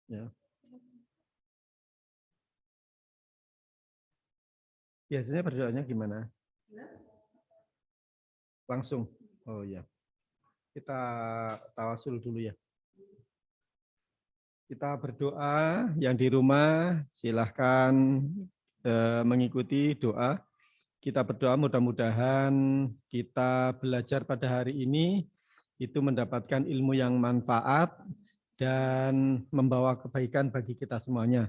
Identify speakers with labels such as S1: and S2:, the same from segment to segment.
S1: Ya. Biasanya berdoanya gimana? Langsung. Oh ya. Kita tawasul dulu ya. Kita berdoa, yang di rumah silahkan mengikuti doa. Kita berdoa mudah-mudahan kita belajar pada hari ini itu mendapatkan ilmu yang manfaat dan membawa kebaikan bagi kita semuanya.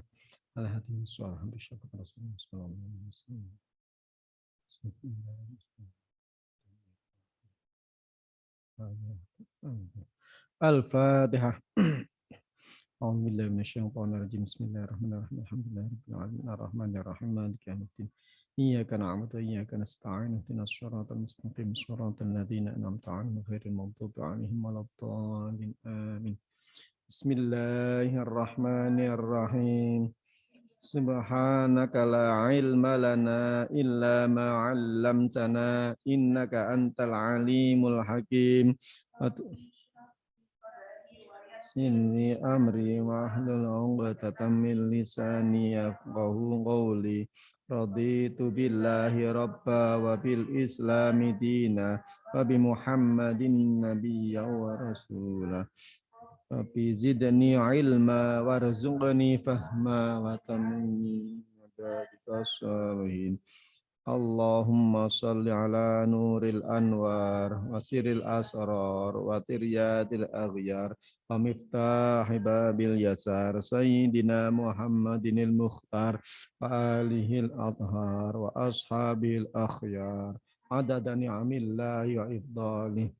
S1: Al-Fatihah. A'udzubillahi Bismillahirrahmanirrahim. Alhamdulillahirabbil alamin arrahmanir rahim maliki yaumiddin. Iyyaka na'budu wa iyyaka nasta'in ihdinas siratal mustaqim siratal ladzina an'amta 'alaihim ghairil maghdubi 'alaihim waladdallin. Amin. Bismillahirrahmanirrahim. Subhanaka la ilma lana illa ma 'allamtana innaka antal alimul hakim. Inni amri wahlul 'uqdatam min lisani yafqahu qawli. Raditu billahi rabba wa bil islami dina wa bi Muhammadin nabiyya wa rasula. Rabbi zidni ilma warzuqni fahma wa tammi ibadika shalihin. Allahumma salli ala nuril anwar wa siril asrar wa tiryadil aghyar wa miftahi babil yasar sayyidina Muhammadinil mukhtar wa alihil athhar wa ashabil akhyar adada ni'amillahi wa ifdalih.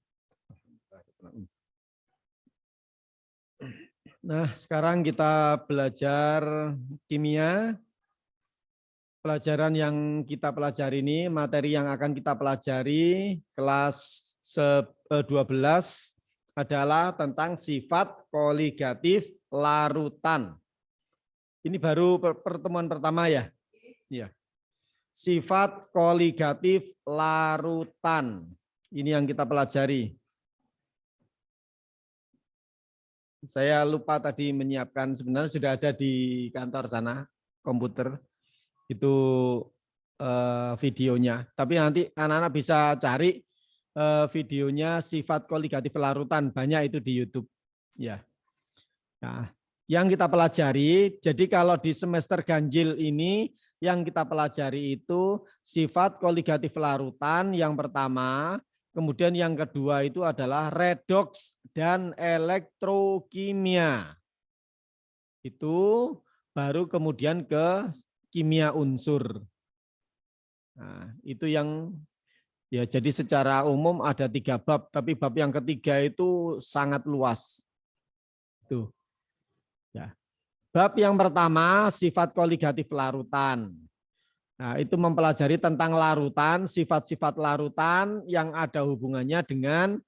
S1: Nah, sekarang kita belajar kimia. Pelajaran yang kita pelajari ini, materi yang akan kita pelajari kelas 12 adalah tentang sifat koligatif larutan. Ini baru pertemuan pertama ya. Ya. Sifat koligatif larutan. Ini yang kita pelajari. Saya lupa tadi menyiapkan, sebenarnya sudah ada di kantor sana, komputer. Itu videonya. Tapi nanti anak-anak bisa cari videonya sifat koligatif larutan, banyak itu di YouTube. Ya. Nah, yang kita pelajari, jadi kalau di semester ganjil ini yang kita pelajari itu sifat koligatif larutan yang pertama, kemudian yang kedua itu adalah redoks dan elektrokimia. Itu baru kemudian ke kimia unsur. Nah, itu yang ya jadi secara umum ada 3 bab, tapi bab yang ketiga itu sangat luas. Tuh. Ya. Bab yang pertama sifat koligatif larutan. Nah, itu mempelajari tentang larutan, sifat-sifat larutan yang ada hubungannya dengan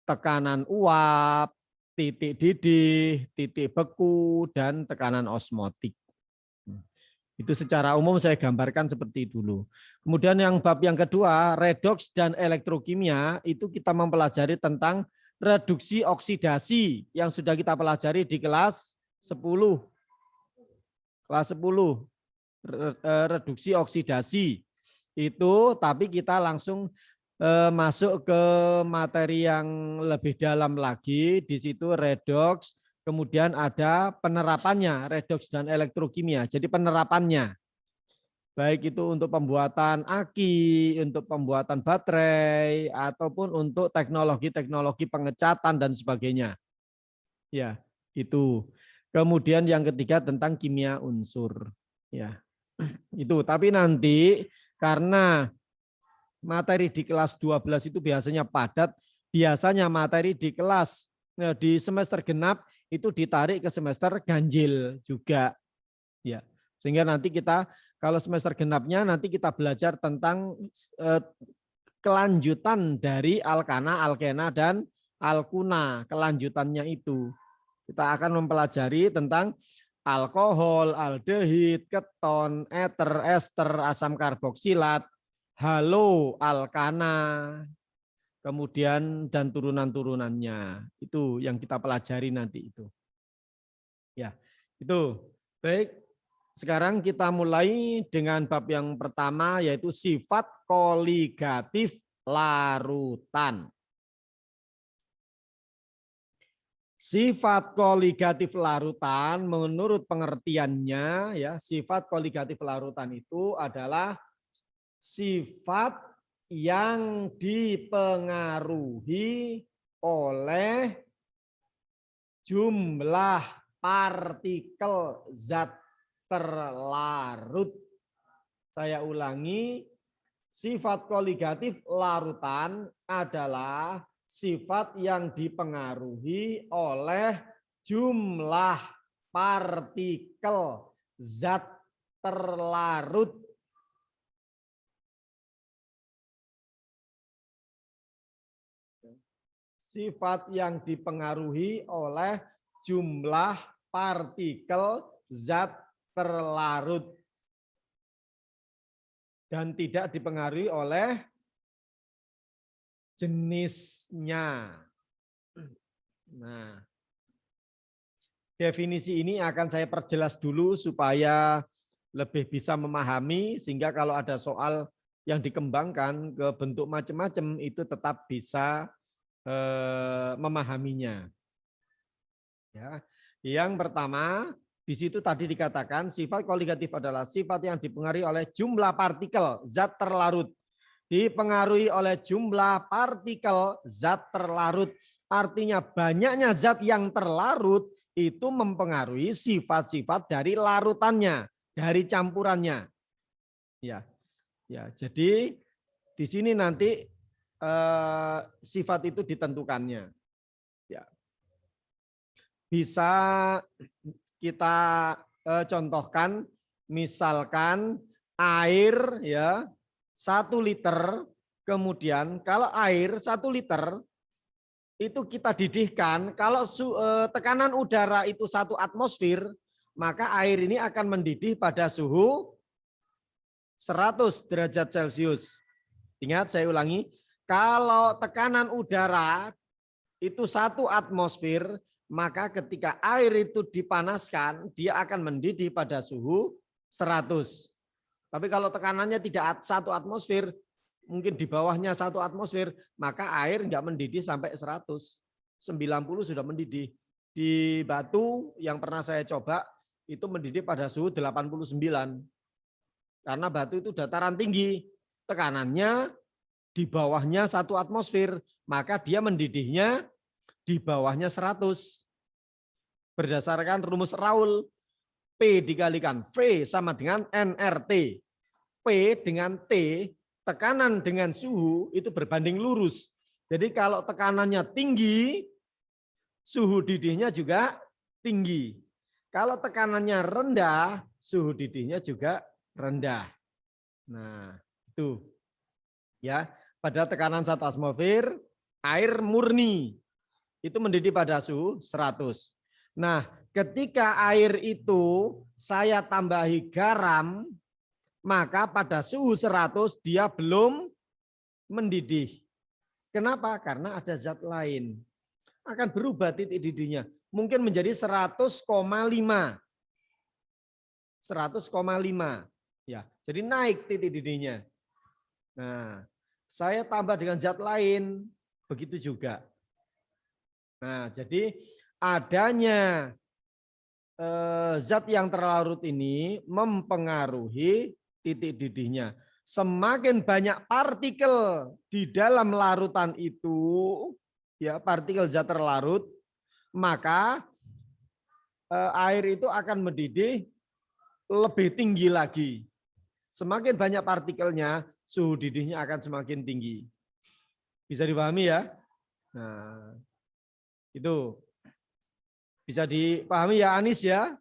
S1: tekanan uap, titik didih, titik beku, dan tekanan osmotik. Itu secara umum saya gambarkan seperti itu dulu. Kemudian yang bab yang kedua, redoks dan elektrokimia, itu kita mempelajari tentang reduksi oksidasi yang sudah kita pelajari di kelas 10. Kelas 10, reduksi oksidasi. Itu tapi kita langsung masuk ke materi yang lebih dalam lagi, di situ redoks. Kemudian ada penerapannya, redoks dan elektrokimia. Jadi penerapannya, baik itu untuk pembuatan aki, untuk pembuatan baterai, ataupun untuk teknologi-teknologi pengecatan dan sebagainya. Ya, itu. Kemudian yang ketiga tentang kimia unsur. Ya, itu. Tapi nanti karena materi di kelas 12 itu biasanya padat, biasanya materi di kelas di semester genap itu ditarik ke semester ganjil juga, ya. Sehingga nanti kita kalau semester genapnya nanti kita belajar tentang kelanjutan dari alkana, alkena dan alkuna, kelanjutannya itu. Kita akan mempelajari tentang alkohol, aldehid, keton, eter, ester, asam karboksilat, halo, alkana, kemudian dan turunan-turunannya. Itu yang kita pelajari nanti itu. Ya, itu. Baik. Sekarang kita mulai dengan bab yang pertama, yaitu sifat koligatif larutan. Sifat koligatif larutan menurut pengertiannya, ya, sifat koligatif larutan itu adalah sifat yang dipengaruhi oleh jumlah partikel zat terlarut. Saya ulangi, sifat koligatif larutan adalah sifat yang dipengaruhi oleh jumlah partikel zat terlarut. Sifat yang dipengaruhi oleh jumlah partikel zat terlarut dan tidak dipengaruhi oleh jenisnya. Nah, definisi ini akan saya perjelas dulu supaya lebih bisa memahami, sehingga kalau ada soal yang dikembangkan ke bentuk macam-macam itu tetap bisa memahaminya. Ya. Yang pertama, di situ tadi dikatakan sifat koligatif adalah sifat yang dipengaruhi oleh jumlah partikel zat terlarut. Dipengaruhi oleh jumlah partikel zat terlarut. Artinya banyaknya zat yang terlarut itu mempengaruhi sifat-sifat dari larutannya, dari campurannya. Ya, ya. Jadi di sini nanti sifat itu ditentukannya. Ya. Bisa kita contohkan, misalkan air ya 1 liter, kemudian kalau air 1 liter itu kita didihkan, kalau tekanan udara itu 1 atmosfer, maka air ini akan mendidih pada suhu 100 derajat Celcius. Ingat, saya ulangi, kalau tekanan udara itu 1 atmosfer, maka ketika air itu dipanaskan, dia akan mendidih pada suhu 100. Tapi kalau tekanannya tidak 1 atmosfer, mungkin di bawahnya 1 atmosfer, maka air enggak mendidih sampai 100. 90 sudah mendidih. Di Batu yang pernah saya coba, itu mendidih pada suhu 89. Karena Batu itu dataran tinggi, tekanannya di bawahnya 1 atmosfer, maka dia mendidihnya di bawahnya 100. Berdasarkan rumus Raoul, P dikalikan V sama dengan nRT. P dengan T, tekanan dengan suhu itu berbanding lurus. Jadi kalau tekanannya tinggi, suhu didihnya juga tinggi. Kalau tekanannya rendah, suhu didihnya juga rendah. Nah, itu. Ya, pada tekanan 1 atmosfer, air murni itu mendidih pada suhu 100. Nah, ketika air itu saya tambahi garam, maka pada suhu 100 dia belum mendidih. Kenapa? Karena ada zat lain. Akan berubah titik didihnya. Mungkin menjadi 100,5. 100,5. Ya, jadi naik titik didihnya. Nah, saya tambah dengan zat lain, begitu juga. Nah, jadi adanya zat yang terlarut ini mempengaruhi titik didihnya. Semakin banyak partikel di dalam larutan itu, ya partikel zat terlarut, maka air itu akan mendidih lebih tinggi lagi. Semakin banyak partikelnya, suhu didihnya akan semakin tinggi. Bisa dipahami ya? Nah, itu bisa dipahami ya Anis ya?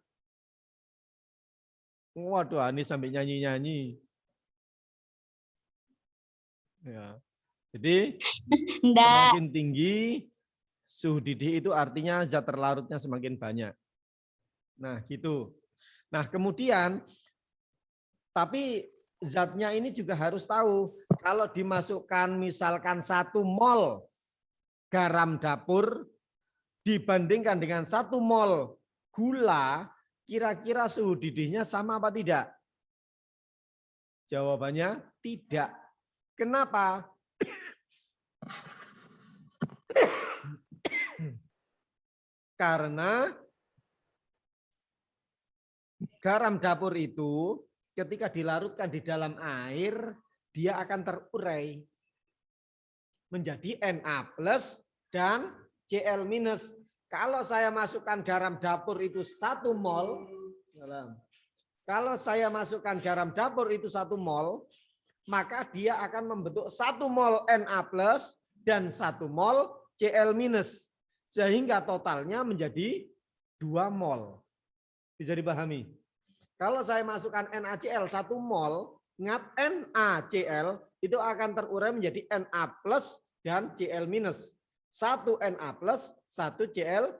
S1: Waduh, Anis sampai nyanyi-nyanyi. Ya. Jadi semakin tinggi suhu didih itu artinya zat terlarutnya semakin banyak. Nah, gitu. Nah, kemudian tapi zatnya ini juga harus tahu kalau dimasukkan misalkan 1 mol garam dapur dibandingkan dengan 1 mol gula, kira-kira suhu didihnya sama apa tidak? Jawabannya tidak. Kenapa? Karena garam dapur itu ketika dilarutkan di dalam air, dia akan terurai menjadi Na+ dan Cl-. Kalau saya masukkan garam dapur itu 1 mol, kalau saya masukkan garam dapur itu 1 mol, maka dia akan membentuk 1 mol Na+ dan 1 mol Cl-. Sehingga totalnya menjadi 2 mol. Bisa dipahami? Kalau saya masukkan NaCl 1 mol, ingat NaCl itu akan terurai menjadi Na+ dan Cl-. 1 Na+, 1 Cl-.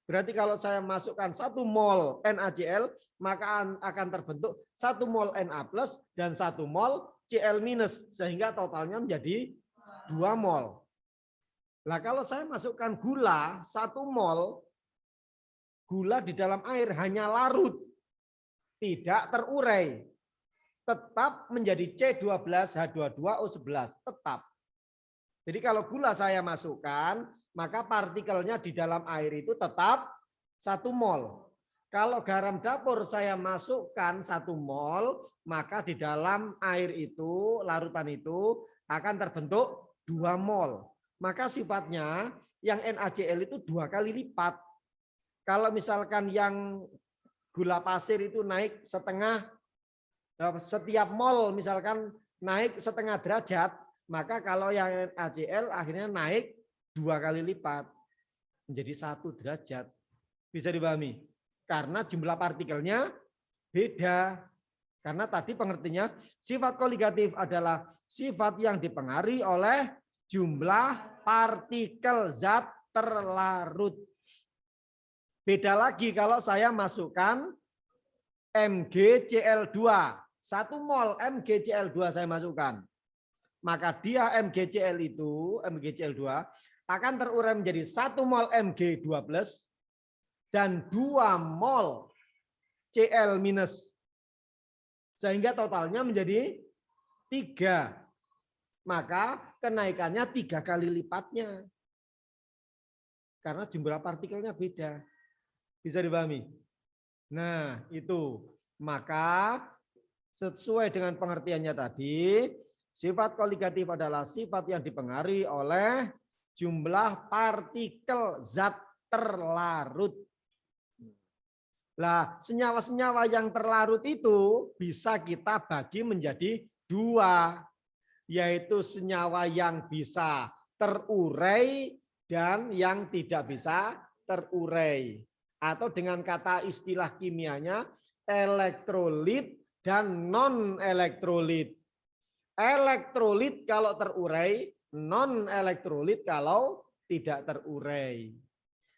S1: Berarti kalau saya masukkan 1 mol NaCl, maka akan terbentuk 1 mol Na+ dan 1 mol Cl-. Sehingga totalnya menjadi 2 mol. Nah, kalau saya masukkan gula 1 mol, gula di dalam air hanya larut, tidak terurai. Tetap menjadi C12H22O11, tetap. Jadi kalau gula saya masukkan, maka partikelnya di dalam air itu tetap 1 mol. Kalau garam dapur saya masukkan 1 mol, maka di dalam air itu, larutan itu akan terbentuk 2 mol. Maka sifatnya yang NaCl itu 2 kali lipat. Kalau misalkan yang gula pasir itu naik setengah, setiap mol misalkan naik setengah derajat, maka kalau yang NaCl akhirnya naik 2 kali lipat menjadi 1 derajat. Bisa dipahami? Karena jumlah partikelnya beda. Karena tadi pengertiannya sifat koligatif adalah sifat yang dipengaruhi oleh jumlah partikel zat terlarut. Beda lagi kalau saya masukkan MgCl2. 1 mol MgCl2 saya masukkan. Maka dia MgCl2 akan terurai menjadi 1 mol Mg2+ dan 2 mol Cl-. Sehingga totalnya menjadi 3. Maka kenaikannya 3 kali lipatnya. Karena jumlah partikelnya beda. Bisa dipahami? Nah, itu. Maka sesuai dengan pengertiannya tadi, sifat koligatif adalah sifat yang dipengaruhi oleh jumlah partikel zat terlarut. Nah, senyawa-senyawa yang terlarut itu bisa kita bagi menjadi 2. Yaitu senyawa yang bisa terurai dan yang tidak bisa terurai. Atau dengan kata istilah kimianya elektrolit dan non-elektrolit. Elektrolit kalau terurai, non-elektrolit kalau tidak terurai.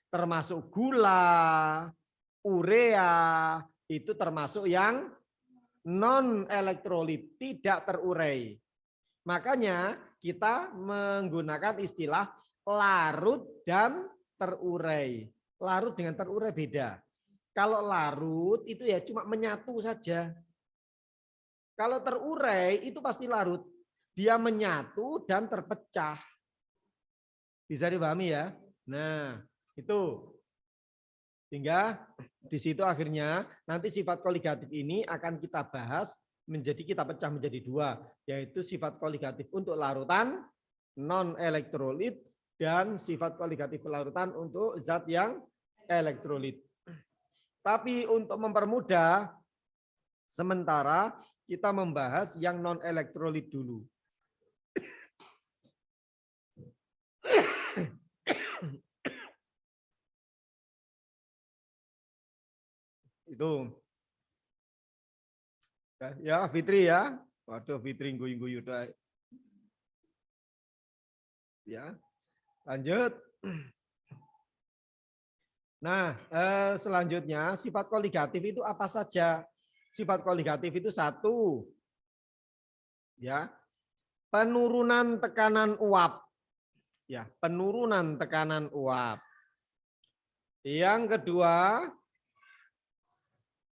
S1: Termasuk gula, urea, itu termasuk yang non-elektrolit, tidak terurai. Makanya kita menggunakan istilah larut dan terurai. Larut dengan terurai beda. Kalau larut itu ya cuma menyatu saja. Kalau terurai itu pasti larut. Dia menyatu dan terpecah. Bisa dipahami ya? Nah, itu. Sehingga di situ akhirnya nanti sifat koligatif ini akan kita bahas kita pecah menjadi 2, yaitu sifat koligatif untuk larutan non-elektrolit dan sifat koligatif larutan untuk zat yang elektrolit. Tapi untuk mempermudah, sementara kita membahas yang non-elektrolit dulu. Itu. Ya, Fitri ya. Waduh, Fitri guyu-guyu. Ya, lanjut. Nah, selanjutnya sifat koligatif itu apa saja? Sifat koligatif itu 1, ya, penurunan tekanan uap. Ya, penurunan tekanan uap. Yang kedua,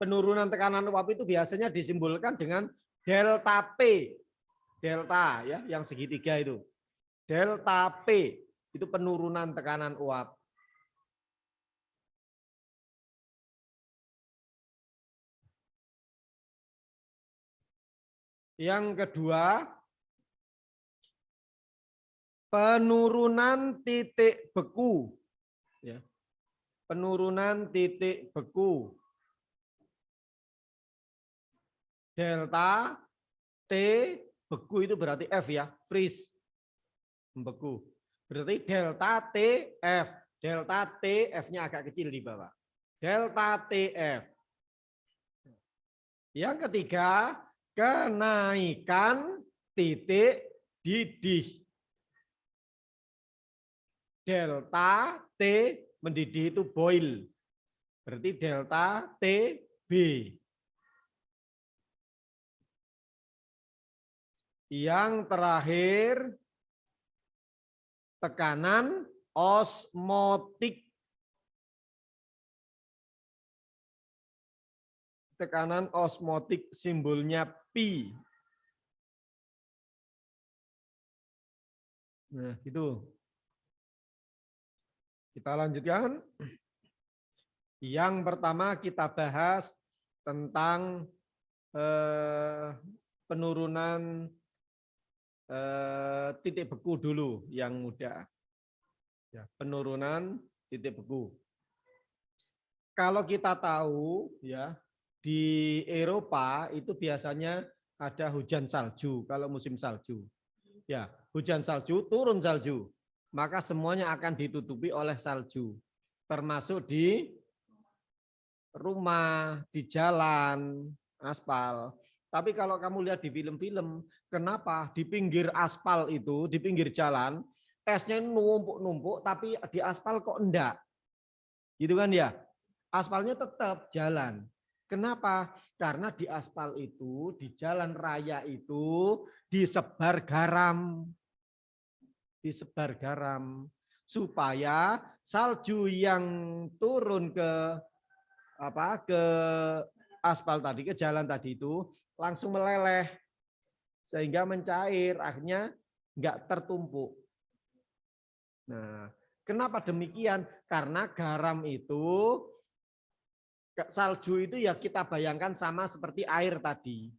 S1: penurunan tekanan uap itu biasanya disimbolkan dengan delta P. Delta ya, yang segitiga itu. Delta P itu penurunan tekanan uap. Yang kedua, penurunan titik beku. Ya. Penurunan titik beku. Delta T, beku itu berarti F ya, freeze. Membeku. Berarti delta TF. Delta T, F-nya agak kecil di bawah. Delta TF. Yang ketiga, kenaikan titik didih. Delta T mendidih itu boil. Berarti delta TB. Yang terakhir, tekanan osmotik. Tekanan osmotik simbolnya Pi. Nah, gitu. Kita lanjutkan. Yang pertama kita bahas tentang penurunan titik beku dulu yang mudah. Ya, penurunan titik beku. Kalau kita tahu ya, di Eropa itu biasanya ada hujan salju kalau musim salju. Ya, hujan salju, turun salju. Maka semuanya akan ditutupi oleh salju. Termasuk di rumah, di jalan, aspal. Tapi kalau kamu lihat di film-film, kenapa di pinggir aspal itu, di pinggir jalan, esnya numpuk-numpuk, tapi di aspal kok enggak? Gitu kan ya? Aspalnya tetap jalan. Kenapa? Karena di aspal itu, di jalan raya itu disebar garam. Disebar garam. Supaya salju yang turun ke aspal tadi, ke jalan tadi itu langsung meleleh. Sehingga mencair, akhirnya nggak tertumpuk. Nah, kenapa demikian? Karena garam itu, salju itu ya kita bayangkan sama seperti air tadi.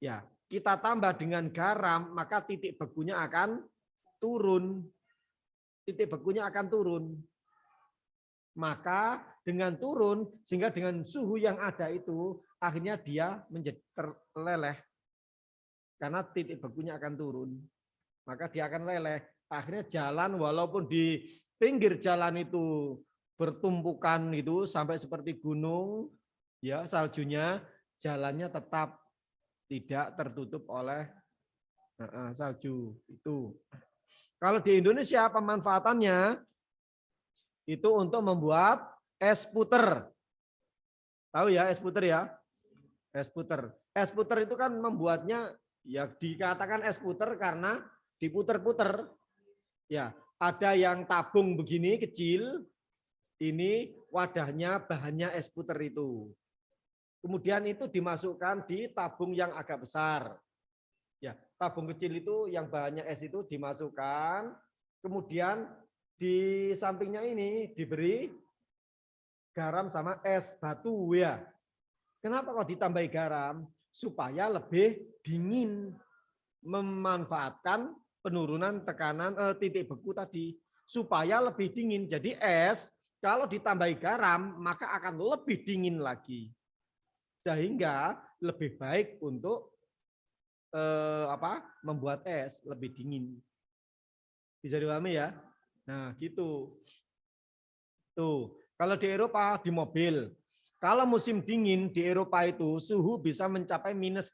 S1: Ya, kita tambah dengan garam, maka titik bekunya akan turun. Titik bekunya akan turun. Maka dengan turun, sehingga dengan suhu yang ada itu, akhirnya dia menjadi terleleh. Karena titik bekunya akan turun. Maka dia akan leleh. Akhirnya jalan walaupun di pinggir jalan itu bertumpukan itu sampai seperti gunung, ya saljunya, jalannya tetap tidak tertutup oleh salju itu. Kalau di Indonesia pemanfaatannya itu untuk membuat es puter. Tahu ya es puter ya? Es puter. Es puter itu kan membuatnya ya dikatakan es puter karena diputer-puter. Ya, ada yang tabung begini kecil. Ini wadahnya bahannya es puter itu. Kemudian itu dimasukkan di tabung yang agak besar. Ya, tabung kecil itu yang bahannya es itu dimasukkan, kemudian di sampingnya ini diberi garam sama es batu ya. Kenapa kok ditambahi garam? Supaya lebih dingin, memanfaatkan penurunan tekanan titik beku tadi, supaya lebih dingin. Jadi es kalau ditambahi garam maka akan lebih dingin lagi. Sehingga lebih baik untuk membuat es lebih dingin. Bisa dipahami ya? Nah, gitu. Tuh, kalau di Eropa di mobil, kalau musim dingin di Eropa itu suhu bisa mencapai -4.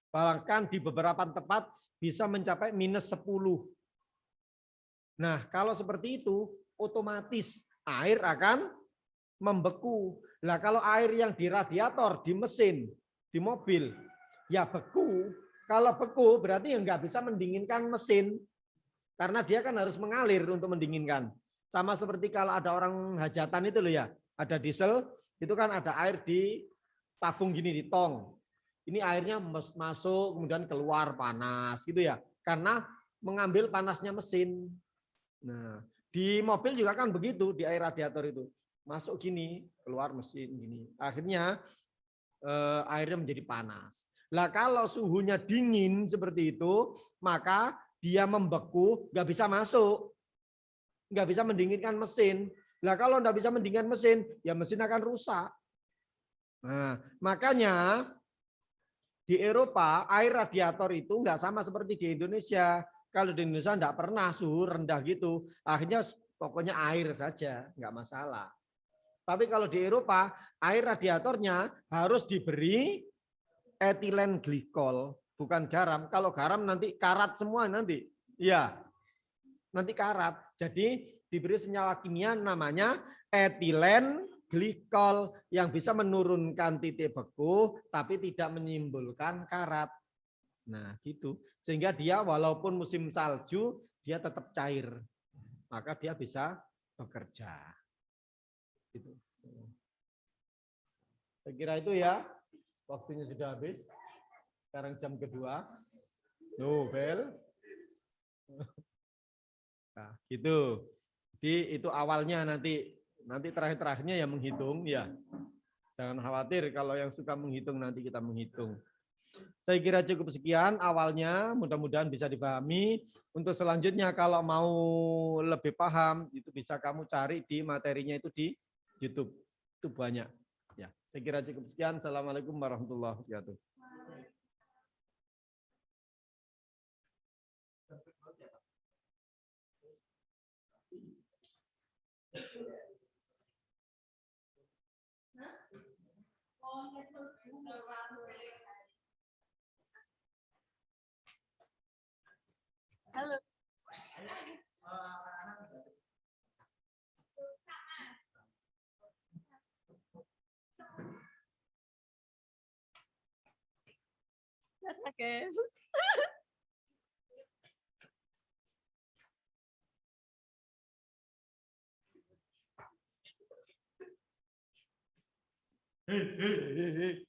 S1: Bahkan di beberapa tempat bisa mencapai -10. Nah, kalau seperti itu otomatis air akan membeku. Nah, kalau air yang di radiator, di mesin, di mobil, ya beku. Kalau beku berarti ya nggak bisa mendinginkan mesin. Karena dia kan harus mengalir untuk mendinginkan. Sama seperti kalau ada orang hajatan itu loh ya, ada diesel, itu kan ada air di tabung gini, di tong. Ini airnya masuk, kemudian keluar panas gitu ya. Karena mengambil panasnya mesin. Nah, di mobil juga kan begitu, di air radiator itu. Masuk gini, keluar mesin gini. Akhirnya airnya menjadi panas. Lah kalau suhunya dingin seperti itu, maka dia membeku, nggak bisa masuk. Nggak bisa mendinginkan mesin. Lah kalau nggak bisa mendinginkan mesin, ya mesin akan rusak. Nah, makanya di Eropa air radiator itu nggak sama seperti di Indonesia. Kalau di Indonesia nggak pernah suhu rendah gitu. Akhirnya pokoknya air saja, nggak masalah. Tapi kalau di Eropa air radiatornya harus diberi etilen glikol, bukan garam. Kalau garam nanti karat semua nanti. Iya, nanti karat. Jadi diberi senyawa kimia namanya etilen glikol yang bisa menurunkan titik beku tapi tidak menimbulkan karat. Nah, gitu. Sehingga dia walaupun musim salju dia tetap cair. Maka dia bisa bekerja. Gitu. Saya kira itu ya. Waktunya sudah habis. Sekarang jam kedua. Bel. Nah, gitu. Jadi itu awalnya nanti terakhir-terakhirnya ya menghitung ya. Jangan khawatir kalau yang suka menghitung nanti kita menghitung. Saya kira cukup sekian awalnya, mudah-mudahan bisa dipahami. Untuk selanjutnya kalau mau lebih paham itu bisa kamu cari di materinya itu di YouTube. Itu banyak. Ya, saya kira cukup sekian. Assalamualaikum warahmatullahi wabarakatuh.
S2: Halo. Oke.
S1: Hei.